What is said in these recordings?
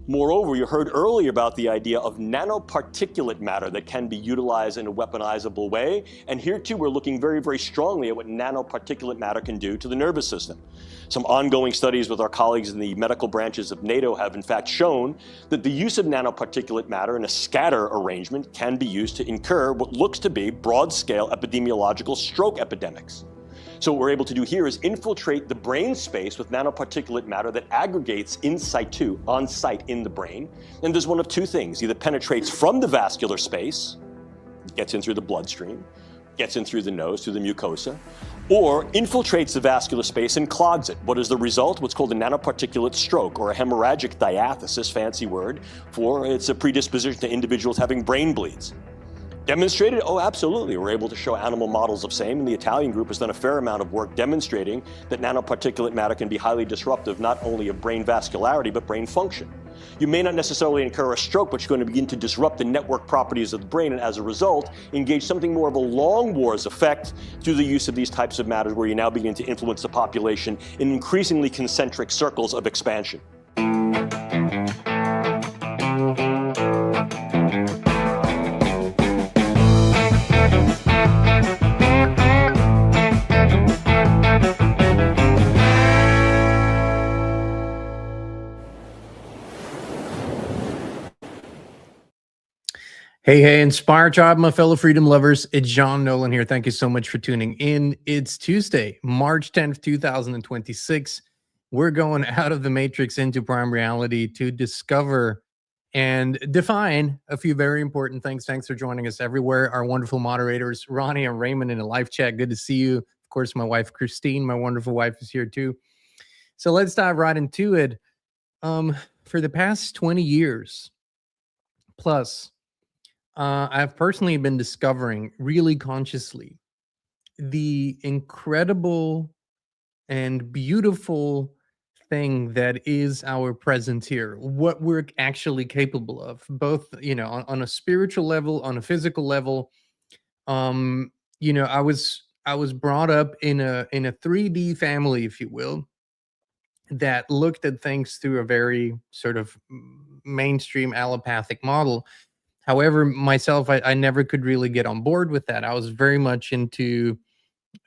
Moreover, you heard earlier about the idea of nanoparticulate matter that can be utilized in a weaponizable way. And here too, we're looking very, very strongly at what nanoparticulate matter can do to the nervous system. Some ongoing studies with our colleagues in the medical branches of NATO have in fact shown that the use of nanoparticulate matter in a scatter arrangement can be used to incur what looks to be broad-scale epidemiological stroke epidemics. So what we're able to do here is infiltrate the brain space with nanoparticulate matter that aggregates in situ, on site in the brain, and does one of two things: either penetrates from the vascular space, gets in through the bloodstream, gets in through the nose, through the mucosa, or infiltrates the vascular space and clogs it. What is the result? What's called a nanoparticulate stroke, or a hemorrhagic diathesis, fancy word, for it's a predisposition to individuals having brain bleeds. Demonstrated? Oh, absolutely. We're able to show animal models of same, and the Italian group has done a fair amount of work demonstrating that nanoparticulate matter can be highly disruptive, not only of brain vascularity, but brain function. You may not necessarily incur a stroke, but you're going to begin to disrupt the network properties of the brain, and as a result, engage something more of a long wars effect through the use of these types of matters, where you now begin to influence the population in increasingly concentric circles of expansion. Hey, Inspire Tribe, my fellow freedom lovers. It's John Nolan here. Thank you so much for tuning in. It's Tuesday, March 10th, 2026. We're going out of the matrix into prime reality to discover and define a few very important things. Thanks for joining us everywhere. Our wonderful moderators, Ronnie and Raymond, in a live chat. Good to see you. Of course, my wife, Christine, my wonderful wife, is here too. So let's dive right into it. For the past 20 years plus, I've personally been discovering really consciously the incredible and beautiful thing that is our presence here, what we're actually capable of, both, on a spiritual level, on a physical level. I was brought up in a 3D family, if you will, that looked at things through a very sort of mainstream allopathic model. However, myself, I never could really get on board with that. I was very much into,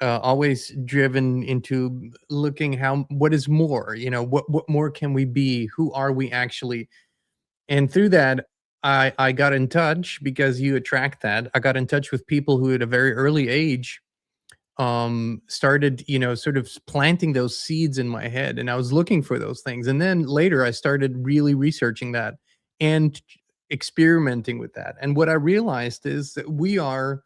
always driven into looking what is more, what more can we be? Who are we actually? And through that, I got in touch, because you attract that. I got in touch with people who at a very early age started, sort of planting those seeds in my head. And I was looking for those things. And then later I started really researching that and experimenting with that. And what I realized is that we are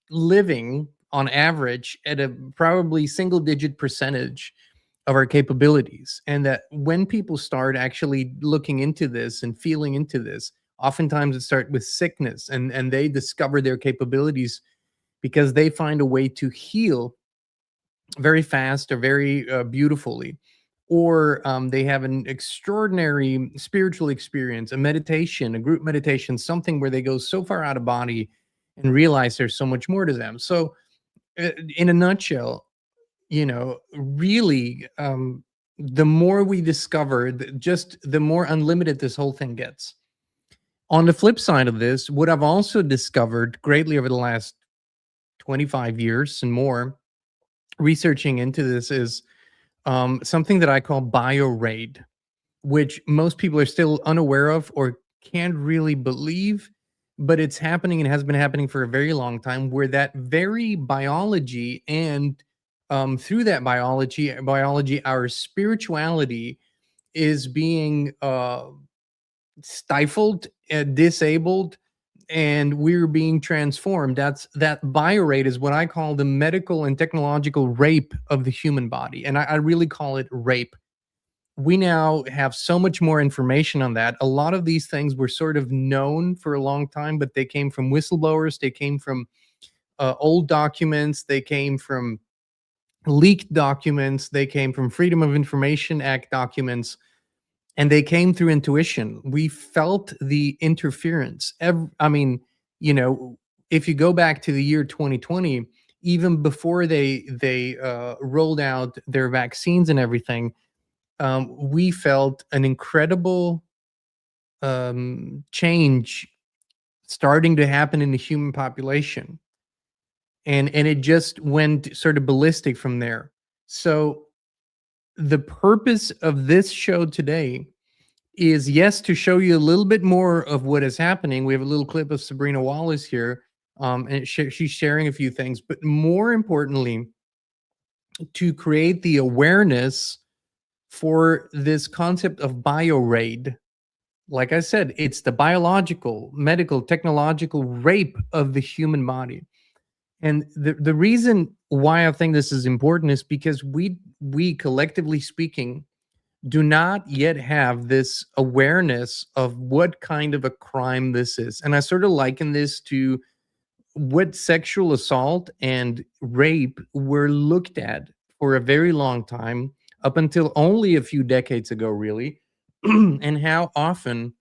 living on average at a probably single-digit percentage of our capabilities. And that when people start actually looking into this and feeling into this, oftentimes it starts with sickness, and they discover their capabilities because they find a way to heal very fast or very beautifully. Or they have an extraordinary spiritual experience, a meditation, a group meditation, something where they go so far out of body and realize there's so much more to them. So in a nutshell, really, the more we discover, just the more unlimited this whole thing gets. On the flip side of this, what I've also discovered greatly over the last 25 years and more, researching into this, is something that I call BIORAID, which most people are still unaware of or can't really believe, but it's happening and has been happening for a very long time, where that very biology and through that biology, our spirituality is being stifled, disabled, and we're being transformed. That biorade is what I call the medical and technological rape of the human body. And I really call it rape. We now have so much more information on that. A lot of these things were sort of known for a long time, but they came from whistleblowers. They came from old documents. They came from leaked documents. They came from Freedom of Information Act documents. And they came through intuition. We felt the interference. If you go back to the year 2020, even before they rolled out their vaccines and everything, we felt an incredible change starting to happen in the human population. And it just went sort of ballistic from there. So the purpose of this show today is, yes, to show you a little bit more of what is happening. We have a little clip of Sabrina Wallace here, and she's sharing a few things, but more importantly, to create the awareness for this concept of BIORAID. Like I said, it's the biological, medical, technological rape of the human body. And the reason why I think this is important is because we collectively speaking do not yet have this awareness of what kind of a crime this is. And I sort of liken this to what sexual assault and rape were looked at for a very long time, up until only a few decades ago, really, and how often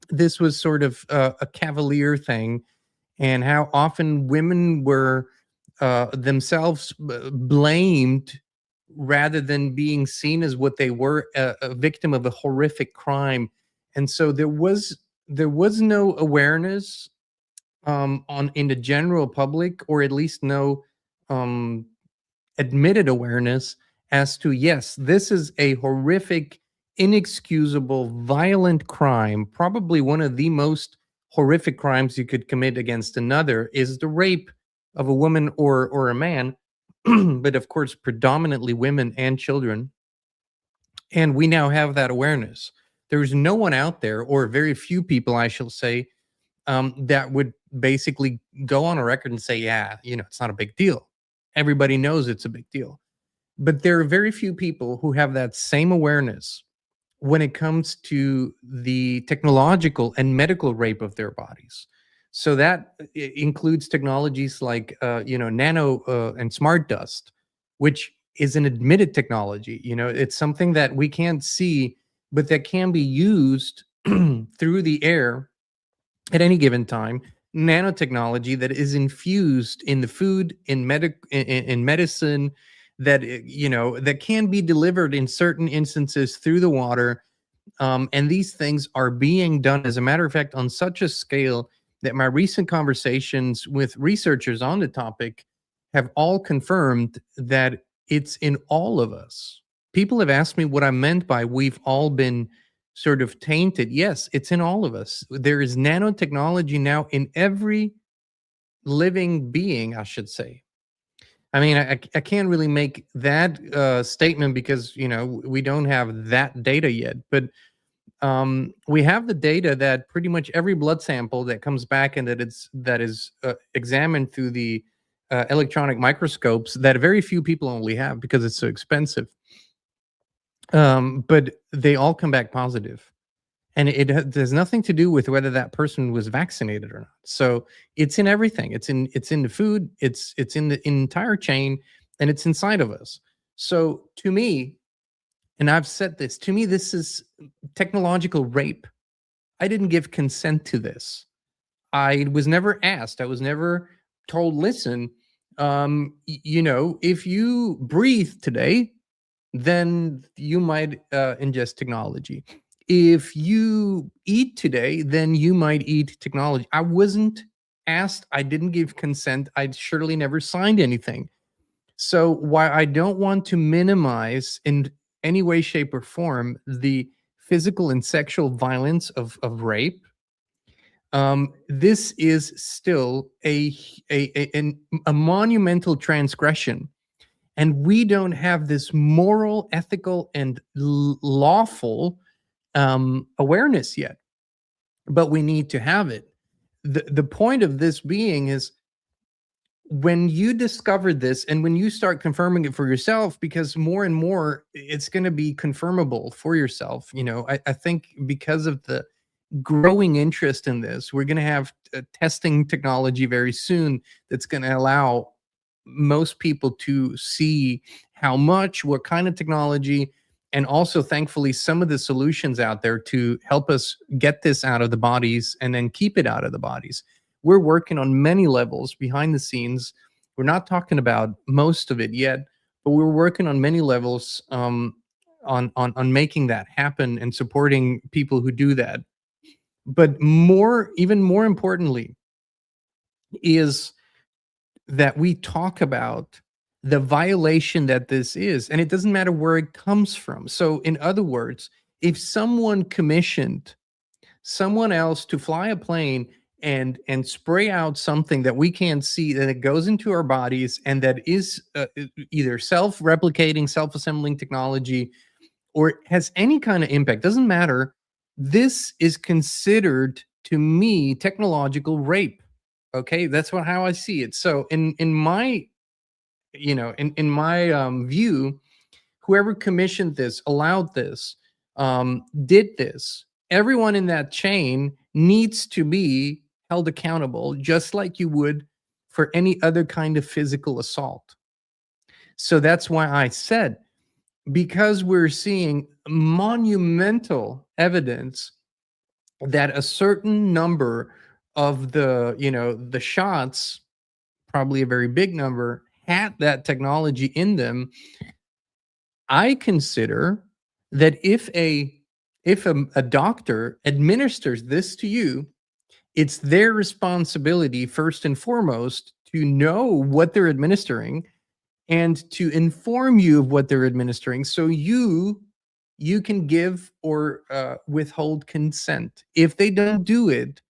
this was sort of a cavalier thing, and how often women were themselves blamed rather than being seen as what they were, a victim of a horrific crime. And so there was no awareness on in the general public, or at least no admitted awareness as to, yes, this is a horrific, inexcusable, violent crime. Probably one of the most horrific crimes you could commit against another is the rape of a woman or a man, but of course, predominantly women and children. And we now have that awareness. There's no one out there, or very few people, I shall say, that would basically go on a record and say, yeah, it's not a big deal. Everybody knows it's a big deal. But there are very few people who have that same awareness when it comes to the technological and medical rape of their bodies. So that includes technologies like, nano and smart dust, which is an admitted technology. It's something that we can't see, but that can be used through the air at any given time. Nanotechnology that is infused in the food, in medicine, that that can be delivered in certain instances through the water. And these things are being done, as a matter of fact, on such a scale that my recent conversations with researchers on the topic have all confirmed that it's in all of us. People have asked me what I meant by we've all been sort of tainted. Yes, it's in all of us. There is nanotechnology now in every living being, I should say. I mean, I can't really make that statement because, we don't have that data yet. But we have the data that pretty much every blood sample that comes back and that is examined through the electronic microscopes, that very few people only have because it's so expensive. But they all come back positive. And it has nothing to do with whether that person was vaccinated or not. So it's in everything. It's in the food. It's in the entire chain, and it's inside of us. So to me, and I've said this, to me, this is technological rape. I didn't give consent to this. I was never asked. I was never told, listen, if you breathe today, then you might ingest technology. If you eat today, then you might eat technology. I wasn't asked. I didn't give consent. I surely never signed anything. So while I don't want to minimize in any way, shape, or form the physical and sexual violence of rape, this is still a monumental transgression. And we don't have this moral, ethical, and lawful awareness yet, but we need to have it. The point of this being is, when you discover this and when you start confirming it for yourself, because more and more it's going to be confirmable for yourself. I think because of the growing interest in this, we're going to have testing technology very soon that's going to allow most people to see how much, what kind of technology, and also thankfully some of the solutions out there to help us get this out of the bodies and then keep it out of the bodies. We're working on many levels behind the scenes. We're not talking about most of it yet, but we're working on many levels on making that happen and supporting people who do that. But even more importantly, is that we talk about the violation that this is, and it doesn't matter where it comes from. So, in other words, if someone commissioned someone else to fly a plane and spray out something that we can't see, that it goes into our bodies, and that is either self-replicating, self-assembling technology, or has any kind of impact, doesn't matter. This is considered, to me, technological rape. Okay, that's how I see it. So in my, in my view, whoever commissioned this, allowed this, did this, everyone in that chain needs to be held accountable, just like you would for any other kind of physical assault. So that's why I said, because we're seeing monumental evidence that a certain number of the shots, probably a very big number, had that technology in them, I consider that if a doctor administers this to you, it's their responsibility first and foremost to know what they're administering and to inform you of what they're administering, so you can give or withhold consent. If they don't do it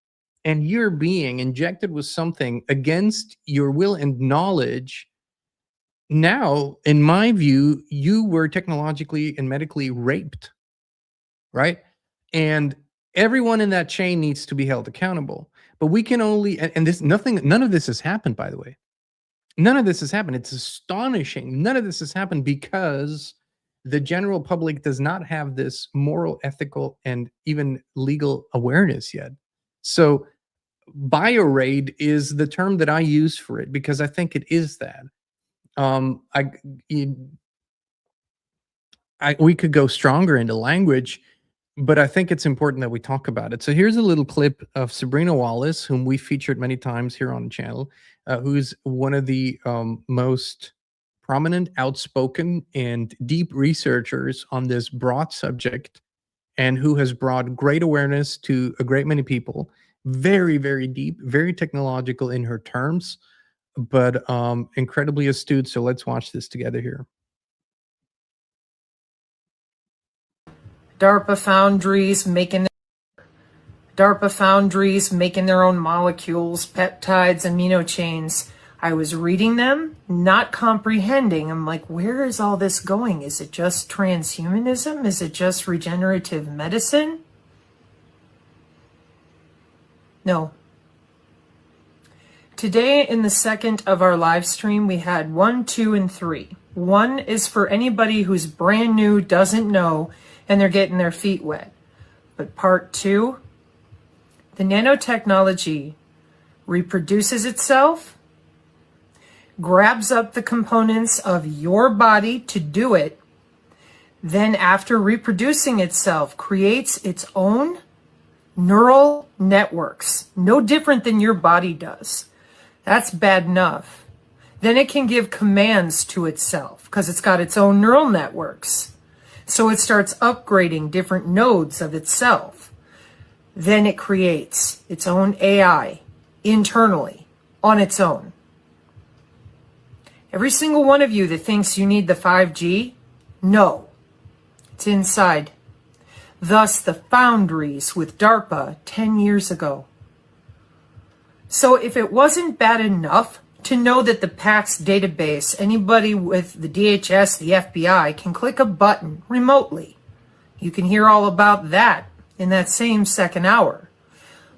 and you're being injected with something against your will and knowledge, now, in my view, you were technologically and medically raped, right? And everyone in that chain needs to be held accountable. But we can only, and this, none of this has happened, by the way. None of this has happened. It's astonishing. None of this has happened because the general public does not have this moral, ethical, and even legal awareness yet. So BIORAID is the term that I use for it because I think it is that. We could go stronger into language, but I think it's important that we talk about it. So here's a little clip of Sabrina Wallace, whom we featured many times here on the channel, who's one of the most prominent, outspoken, and deep researchers on this broad subject, and who has brought great awareness to a great many people. Very, very deep, very technological in her terms, but incredibly astute. So let's watch this together here. DARPA foundries making their own molecules, peptides, amino chains. I was reading them, not comprehending. I'm like, where is all this going? Is it just transhumanism? Is it just regenerative medicine? No. Today, in the second of our live stream, we had 1, 2, and 3. 1 is for anybody who's brand new, doesn't know, and they're getting their feet wet. But part 2, the nanotechnology reproduces itself, grabs up the components of your body to do it, then after reproducing itself, creates its own neural networks, no different than your body does. That's bad enough. Then it can give commands to itself because it's got its own neural networks. So it starts upgrading different nodes of itself. Then it creates its own AI internally on its own. Every single one of you that thinks you need the 5G, no, it's inside. Thus the foundries with DARPA 10 years ago. So if it wasn't bad enough to know that the PACS database, anybody with the DHS, the FBI, can click a button remotely. You can hear all about that in that same second hour.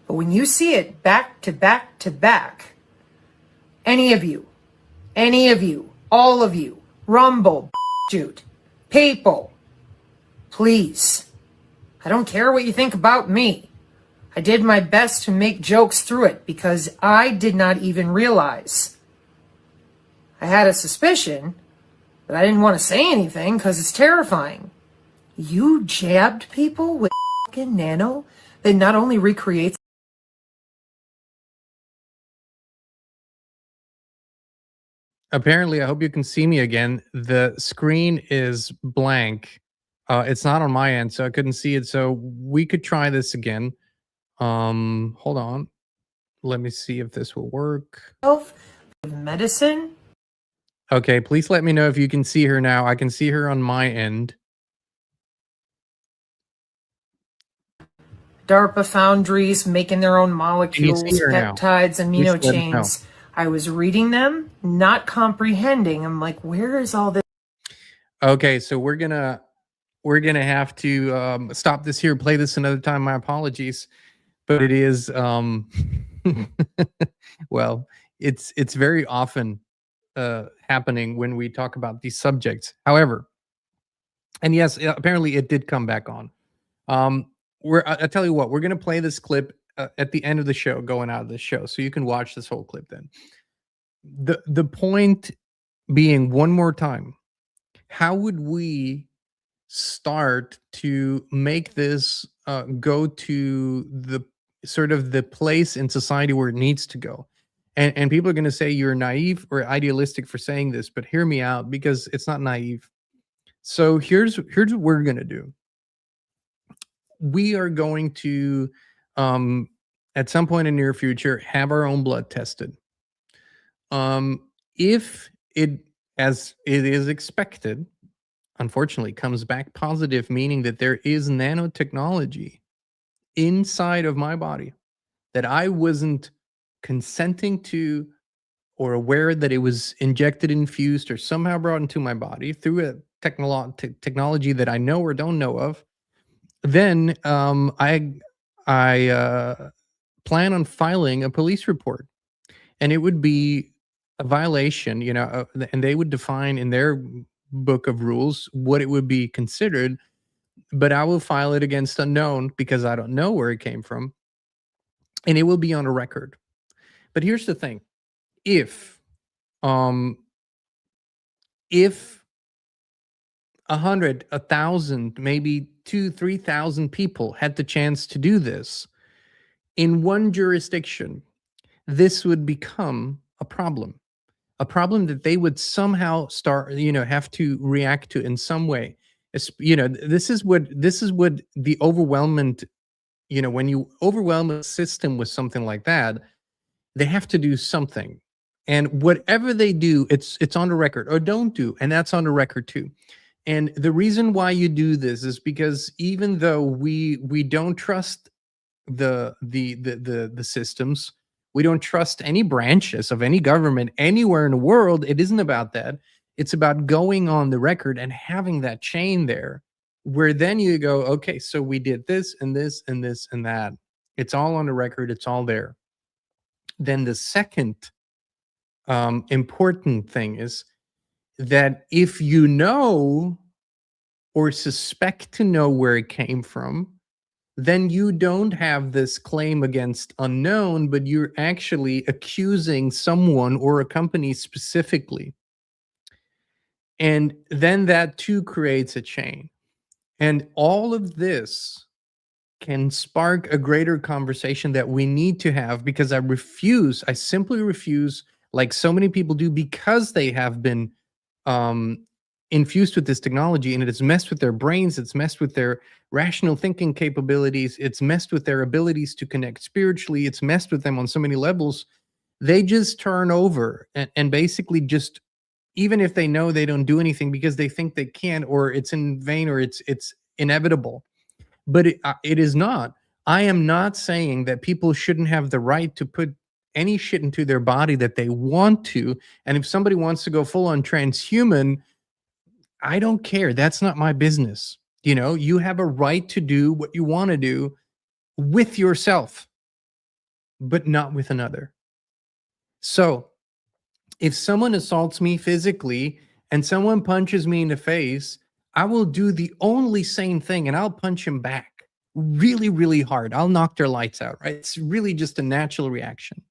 But when you see it back to back to back, any of you, all of you, Rumble, shoot, people, please, I don't care what you think about me. I did my best to make jokes through it because I did not even realize. I had a suspicion, but I didn't want to say anything because it's terrifying. You jabbed people with fucking nano that not only recreates. Apparently, I hope you can see me again. The screen is blank. It's not on my end, so I couldn't see it. So we could try this again. Hold on. Let me see if this will work. Medicine. Okay, please let me know if you can see her now. I can see her on my end. DARPA foundries making their own molecules, now? peptides, amino Please let us know. chains. I was reading them, not comprehending. I'm like, where is all this? Okay, so we're gonna have to stop this here, play this another time. My apologies, but it is well, it's very often happening when we talk about these subjects. However, and yes, apparently it did come back on. I tell you what, we're gonna play this clip at the end of the show, going out of the show, so you can watch this whole clip. Then the point being, one more time, how would we start to make this go to the sort of the place in society where it needs to go? And people are going to say you're naive or idealistic for saying this, but hear me out, because it's not naive. So here's what we're going to do. We are going to at some point in the near future have our own blood tested. If it, as it is expected, unfortunately comes back positive, meaning that there is nanotechnology inside of my body that I wasn't consenting to or aware that it was injected, infused, or somehow brought into my body through a technology that I know or don't know of, then I plan on filing a police report, and it would be a violation, and they would define in their book of rules what it would be considered, but I will file it against unknown because I don't know where it came from, and it will be on a record. But here's the thing: if 100, 1,000, maybe 2,000, 3,000 people had the chance to do this in one jurisdiction, this would become a problem that they would somehow start, have to react to in some way. This is what the overwhelmment, when you overwhelm a system with something like that, they have to do something. And whatever they do, it's on the record, or don't do, and that's on the record too. And the reason why you do this is because even though we don't trust the systems, we don't trust any branches of any government anywhere in the world, it isn't about that. It's about going on the record and having that chain there, where then you go, okay, so we did this and this and this and that. It's all on the record. It's all there. Then the second important thing is that if you know or suspect to know where it came from, then you don't have this claim against unknown, but you're actually accusing someone or a company specifically. And then that too creates a chain. And all of this can spark a greater conversation that we need to have, because I simply refuse, like so many people do, because they have been infused with this technology, and it has messed with their brains, it's messed with their rational thinking capabilities, it's messed with their abilities to connect spiritually, it's messed with them on so many levels. They just turn over and basically just, even if they know they don't do anything because they think they can, or it's in vain, or it's inevitable. But it is not. I am not saying that people shouldn't have the right to put any shit into their body that they want to. And if somebody wants to go full on transhuman, I don't care. That's not my business. You have a right to do what you want to do with yourself, but not with another. So if someone assaults me physically and someone punches me in the face, I will do the only sane thing, and I'll punch him back really, really hard. I'll knock their lights out, right? It's really just a natural reaction.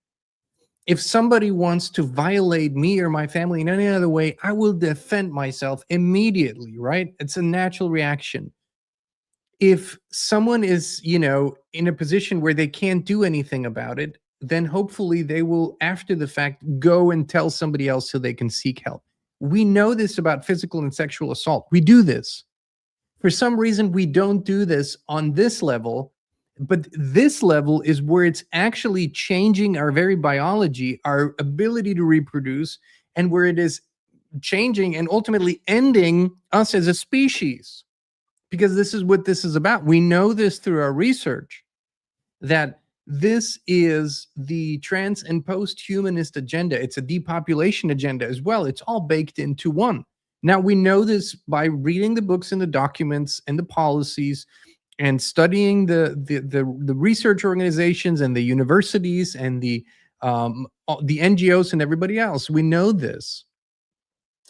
If somebody wants to violate me or my family in any other way, I will defend myself immediately, right? It's a natural reaction. If someone is, in a position where they can't do anything about it, then hopefully they will, after the fact, go and tell somebody else so they can seek help. We know this about physical and sexual assault. We do this. For some reason, we don't do this on this level, but this level is where it's actually changing our very biology, our ability to reproduce, and where it is changing and ultimately ending us as a species. Because this is what this is about. We know this through our research, that this is the trans and post-humanist agenda. It's a depopulation agenda as well. It's all baked into one. Now, we know this by reading the books and the documents and the policies and studying the research organizations and the universities and the NGOs and everybody else. We know this,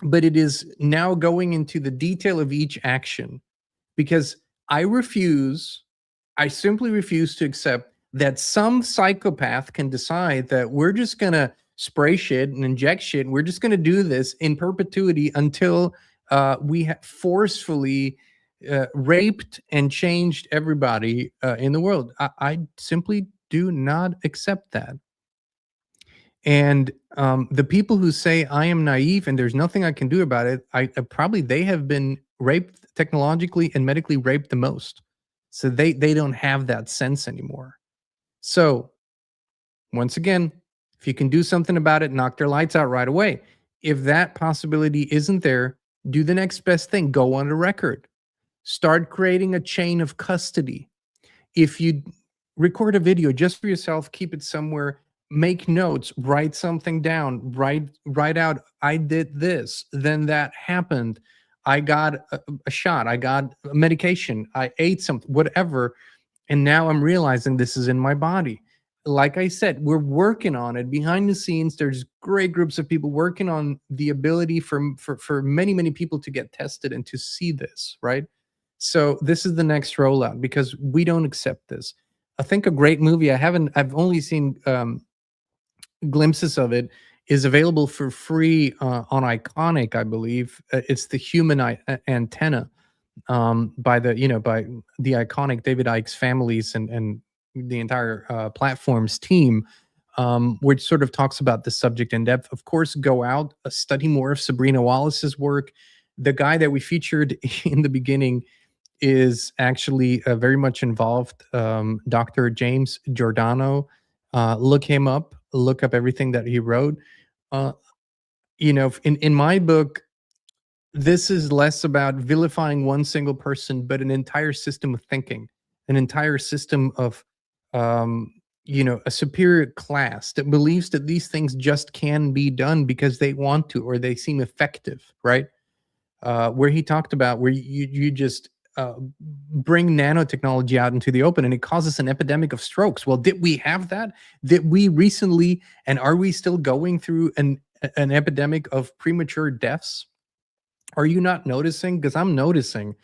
but it is now going into the detail of each action, because I simply refuse to accept that some psychopath can decide that we're just going to spray shit and inject shit, and we're just going to do this in perpetuity until we have forcefully raped and changed everybody in the world. I simply do not accept that. And the people who say I am naive and there's nothing I can do about it, I probably they have been raped technologically and medically raped the most. So they don't have that sense anymore. So once again, if you can do something about it, knock their lights out right away. If that possibility isn't there, do the next best thing. Go on a record. Start creating a chain of custody. If you record a video just for yourself, keep it somewhere, make notes, write something down, write out, I did this, then that happened. I got a shot, I got a medication, I ate something, whatever, and now I'm realizing this is in my body. Like I said, we're working on it behind the scenes. There's great groups of people working on the ability for many, many people to get tested and to see this, right? So this is the next rollout, because we don't accept this. I think a great movie, I've only seen glimpses of it, is available for free on Iconic, I believe. It's The Human Antenna, by the Iconic, David Icke's families and the entire platform's team, which sort of talks about the subject in depth. Of course, go out, study more of Sabrina Wallace's work. The guy that we featured in the beginning is actually very much involved, Dr. James Giordano. Look him up, look up everything that he wrote. In my book, this is less about vilifying one single person, but an entire system of thinking, an entire system of, a superior class that believes that these things just can be done because they want to, or they seem effective, right? Where he talked about where you just bring nanotechnology out into the open and it causes an epidemic of strokes. Well, did we have that? Did we recently, and are we still going through an epidemic of premature deaths? Are you not noticing? Because I'm noticing.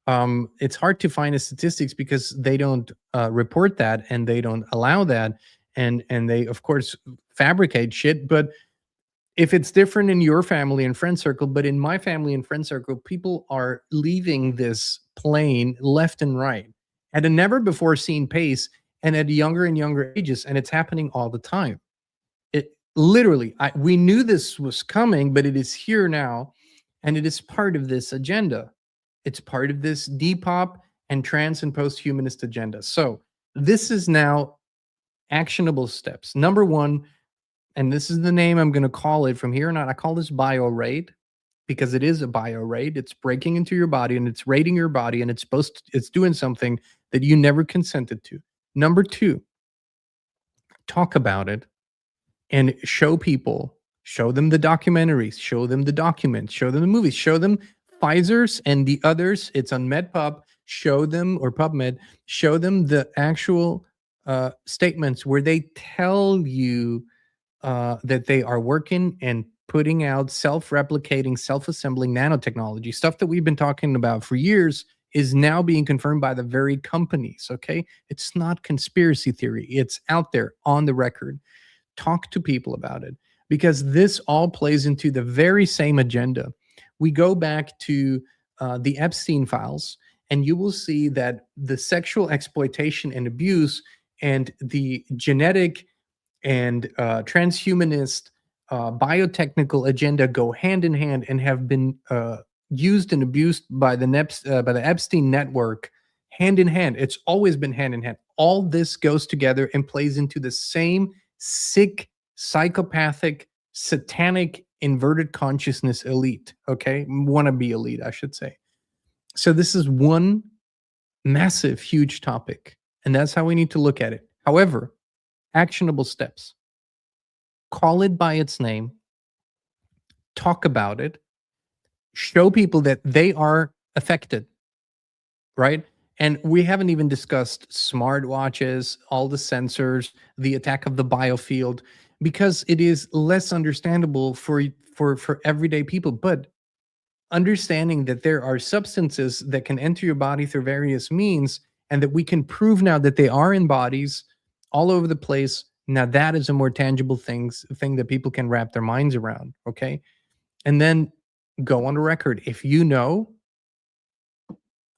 It's hard to find the statistics because they don't report that, and they don't allow that, and they of course fabricate shit. But if it's different in your family and friend circle, but in my family and friend circle, people are leaving this plane left and right at a never before seen pace and at younger and younger ages, and it's happening all the time. It literally, we knew this was coming, but it is here now, and it is part of this agenda. It's part of this depop and trans and post-humanist agenda. So this is now actionable steps. Number one, and this is the name I'm going to call it from here on out. I call this BIORAID because it is a BIORAID. It's breaking into your body and it's raiding your body, and it's doing something that you never consented to. Number two, talk about it and show people, show them the documentaries, show them the documents, show them the movies, show them Pfizer's and the others. It's on MedPub. Show them, or PubMed, show them the actual statements where they tell you that they are working and putting out self-replicating, self-assembling nanotechnology. Stuff that we've been talking about for years is now being confirmed by the very companies, okay? It's not conspiracy theory. It's out there on the record. Talk to people about it, because this all plays into the very same agenda. We go back to the Epstein files, and you will see that the sexual exploitation and abuse and the genetic and transhumanist biotechnical agenda go hand in hand and have been used and abused by the Epstein network hand in hand. It's always been hand in hand. All this goes together and plays into the same sick, psychopathic, satanic, inverted consciousness elite. Okay, wannabe elite, I should say. So this is one massive, huge topic, and that's how we need to look at it. However, actionable steps. Call it by its name. Talk about it. Show people that they are affected, right? And we haven't even discussed smartwatches, all the sensors, the attack of the biofield, because it is less understandable for everyday people. But understanding that there are substances that can enter your body through various means, and that we can prove now that they are in bodies all over the place. Now that is a more tangible thing that people can wrap their minds around, okay? And then go on the record. If you know,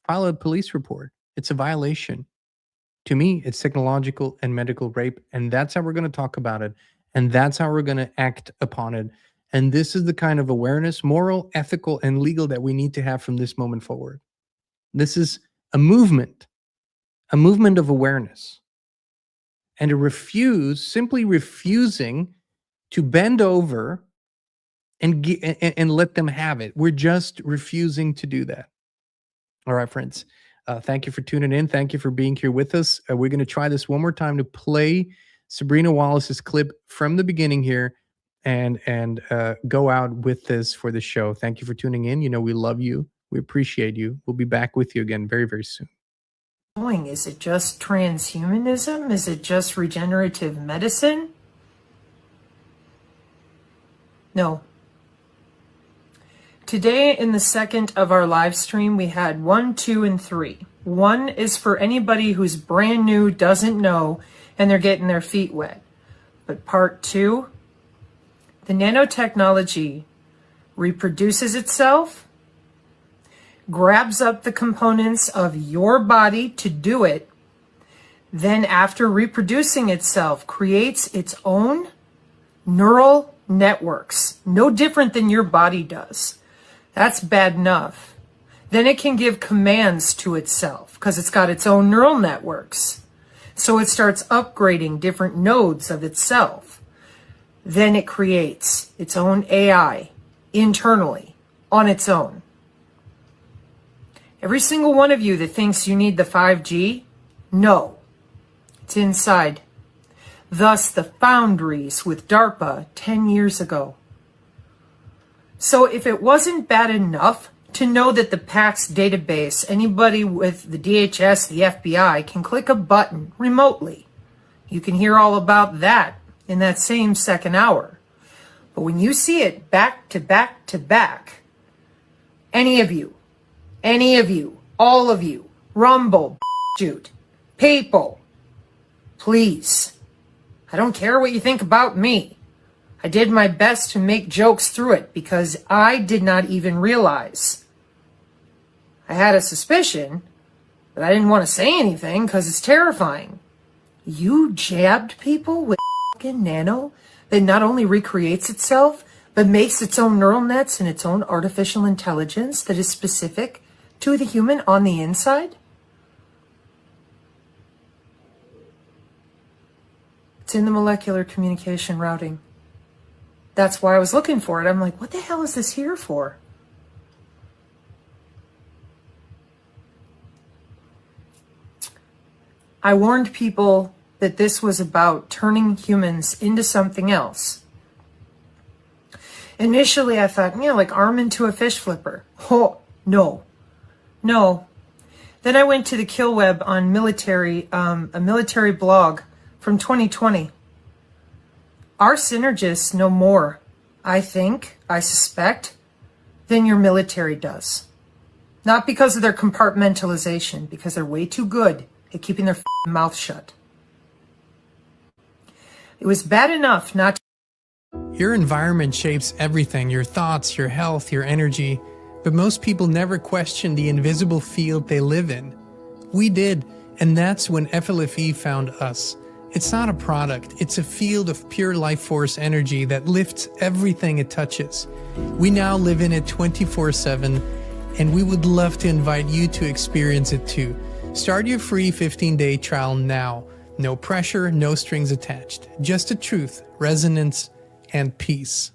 file a police report. It's a violation. To me, it's technological and medical rape, and that's how we're going to talk about it, and that's how we're going to act upon it. And this is the kind of awareness, moral, ethical, and legal that we need to have from this moment forward. This is a movement of awareness. And simply refusing to bend over and let them have it. We're just refusing to do that. All right, friends. Thank you for tuning in. Thank you for being here with us. We're going to try this one more time to play Sabrina Wallace's clip from the beginning here and go out with this for the show. Thank you for tuning in. You know, we love you. We appreciate you. We'll be back with you again very, very soon. Is it just transhumanism? Is it just regenerative medicine? No. Today in the second of our live stream, we had 1, 2, and 3. 1 is for anybody who's brand new, doesn't know, and they're getting their feet wet. But part 2, the nanotechnology reproduces itself, grabs up the components of your body to do it, then after reproducing itself, creates its own neural networks, no different than your body does. That's bad enough. Then it can give commands to itself because it's got its own neural networks. So it starts upgrading different nodes of itself. Then it creates its own AI internally on its own. Every single one of you that thinks you need the 5G, no, it's inside. Thus the foundries with DARPA 10 years ago. So if it wasn't bad enough to know that the PACS database, anybody with the DHS, the FBI, can click a button remotely. You can hear all about that in that same second hour. But when you see it back to back to back, any of you, all of you, Rumble, shoot, people, please, I don't care what you think about me. I did my best to make jokes through it because I did not even realize. I had a suspicion, but I didn't want to say anything because it's terrifying. You jabbed people with fucking nano that not only recreates itself, but makes its own neural nets and its own artificial intelligence that is specific to the human on the inside? It's in the molecular communication routing. That's why I was looking for it. I'm like, what the hell is this here for? I warned people that this was about turning humans into something else. Initially, I thought, yeah, like arm into a fish flipper. Oh, no. Then I went to the Kill Web on military, a military blog from 2020. Our synergists know more, I suspect, than your military does. Not because of their compartmentalization, because they're way too good at keeping their mouth shut. It was bad enough not to... Your environment shapes everything, your thoughts, your health, your energy, but most people never question the invisible field they live in. We did, and that's when FLFE found us. It's not a product, it's a field of pure life force energy that lifts everything it touches. We now live in it 24/7, and we would love to invite you to experience it too. Start your free 15-day trial now. No pressure, no strings attached. Just the truth, resonance, and peace.